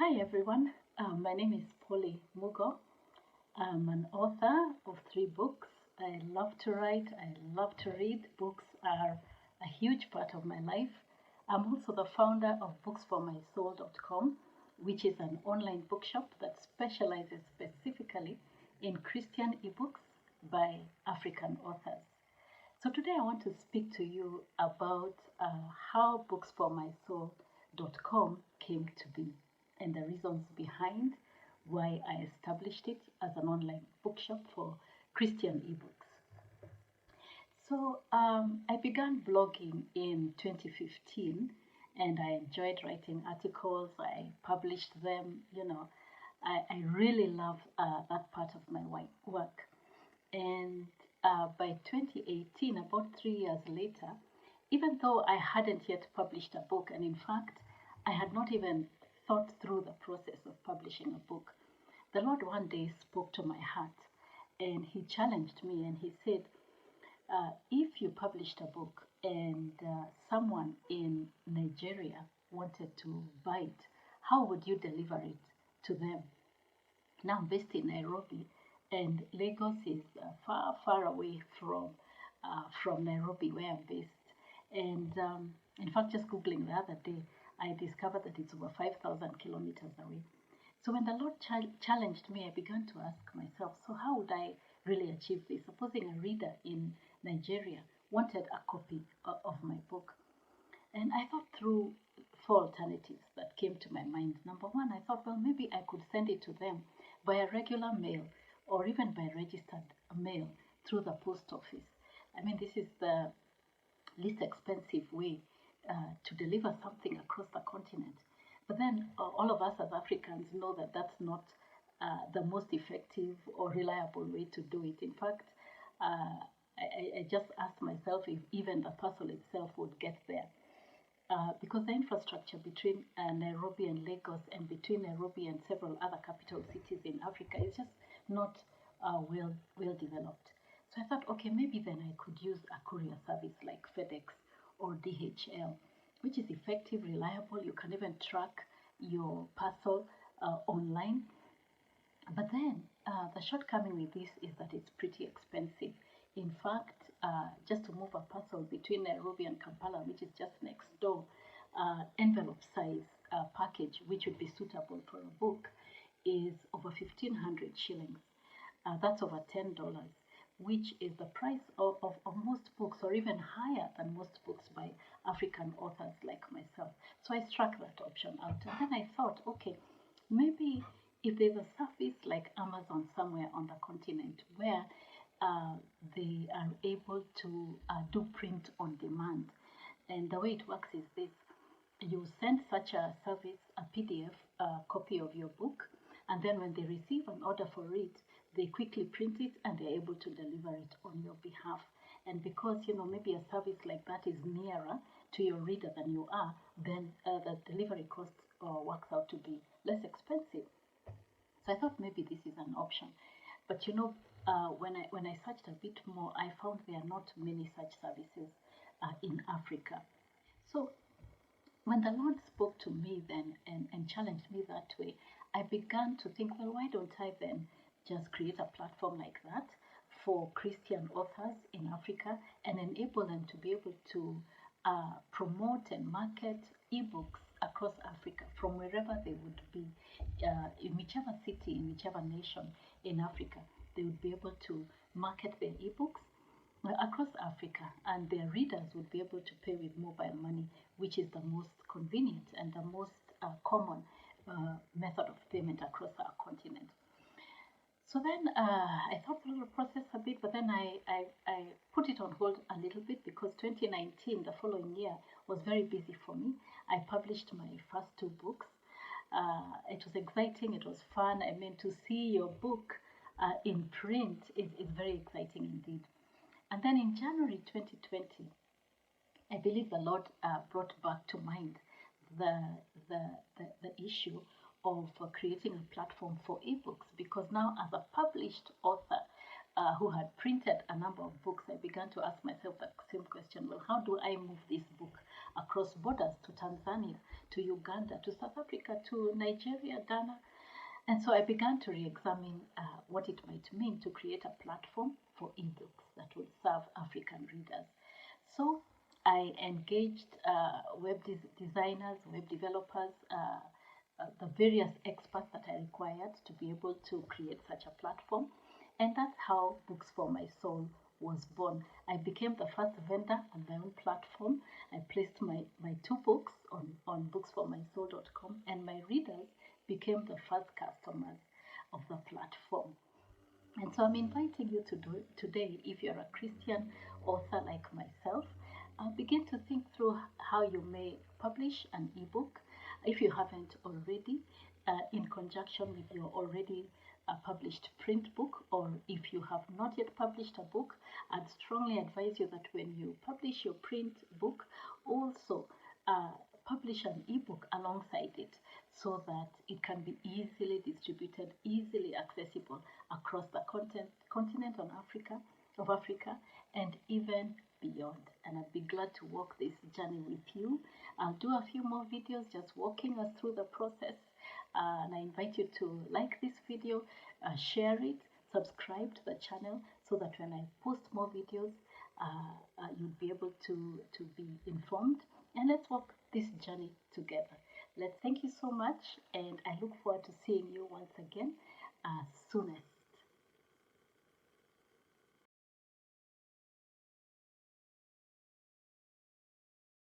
Hi everyone, my name is Paulie Mugo. I'm an author of 3 books. I love to write, I love to read. Books are a huge part of my life. I'm also the founder of booksformysoul.com, which is an online bookshop that specializes specifically in Christian ebooks by African authors. So today I want to speak to you about how booksformysoul.com came to be and the reasons behind why I established it as an online bookshop for Christian ebooks. So I began blogging in 2015 and I enjoyed writing articles. I published them, I really love that part of my work. And by 2018, about 3 years later, even though I hadn't yet published a book, and in fact, I had not even thought through the process of publishing a book, the Lord one day spoke to my heart and He challenged me and He said, if you published a book and someone in Nigeria wanted to buy it, how would you deliver it to them? Now I'm based in Nairobi, and Lagos is far, far away from Nairobi, where I'm based. And in fact, just Googling the other day, I discovered that it's over 5,000 kilometers away. So when the Lord challenged me, I began to ask myself, so how would I really achieve this? Supposing a reader in Nigeria wanted a copy of my book. And I thought through 4 alternatives that came to my mind. Number one, I thought, well, maybe I could send it to them by a regular mail or even by registered mail through the post office. I mean, this is the least expensive way to deliver something across the continent. But then all of us as Africans know that that's not the most effective or reliable way to do it. In fact, I just asked myself if even the parcel itself would get there. Because the infrastructure between Nairobi and Lagos and between Nairobi and several other capital cities in Africa is just not well developed. So I thought, okay, maybe then I could use a courier service like FedEx or DHL, which is effective, reliable. You can even track your parcel online. But then the shortcoming with this is that it's pretty expensive. In fact, just to move a parcel between Nairobi and Kampala, which is just next door, envelope size package, which would be suitable for a book, is over 1,500 shillings. That's over $10, which is the price of most books, or even higher than most books by African authors like myself. So I struck that option out. And then I thought, okay, maybe if there's a service like Amazon somewhere on the continent where they are able to do print on demand. And the way it works is this. You send such a service a PDF copy of your book, and then when they receive an order for it, they quickly print it and they're able to deliver it on your behalf. And because, maybe a service like that is nearer to your reader than you are, then the delivery cost works out to be less expensive. So I thought maybe this is an option. But when I searched a bit more, I found there are not many such services in Africa. So when the Lord spoke to me then and challenged me that way, I began to think, well, why don't I then just create a platform like that for Christian authors in Africa and enable them to be able to promote and market ebooks across Africa from wherever they would be, in whichever city, in whichever nation in Africa, they would be able to market their ebooks across Africa, and their readers would be able to pay with mobile money, which is the most convenient and the most common method of payment across our continent. So then I thought through the process a bit, but then I put it on hold a little bit because 2019, the following year, was very busy for me. I published my first 2 books. It was exciting, it was fun. I mean, to see your book in print is very exciting indeed. And then in January 2020, I believe the Lord brought back to mind the issue of creating a platform for ebooks, because now as a published author who had printed a number of books, I began to ask myself the same question, well, how do I move this book across borders to Tanzania, to Uganda, to South Africa, to Nigeria, Ghana. And so I began to re-examine what it might mean to create a platform for ebooks that would serve African readers. So I engaged web designers, web developers, the various experts that I required to be able to create such a platform. And that's how Books for My Soul was born. I became the first vendor on my own platform. I placed my 2 books on booksformysoul.com, and my readers became the first customers of the platform. And so I'm inviting you to do today, if you're a Christian author like myself, begin to think through how you may publish an ebook, if you haven't already, in conjunction with your already published print book, or if you have not yet published a book, I'd strongly advise you that when you publish your print book, also publish an ebook alongside it, so that it can be easily distributed, easily accessible across the continent of Africa, and even beyond. And I'd be glad to walk this journey with you. I'll do a few more videos just walking us through the process. And I invite you to like this video, share it, subscribe to the channel, so that when I post more videos, you'll be able to be informed. And let's walk this journey together. Thank you so much, and I look forward to seeing you once again soonest.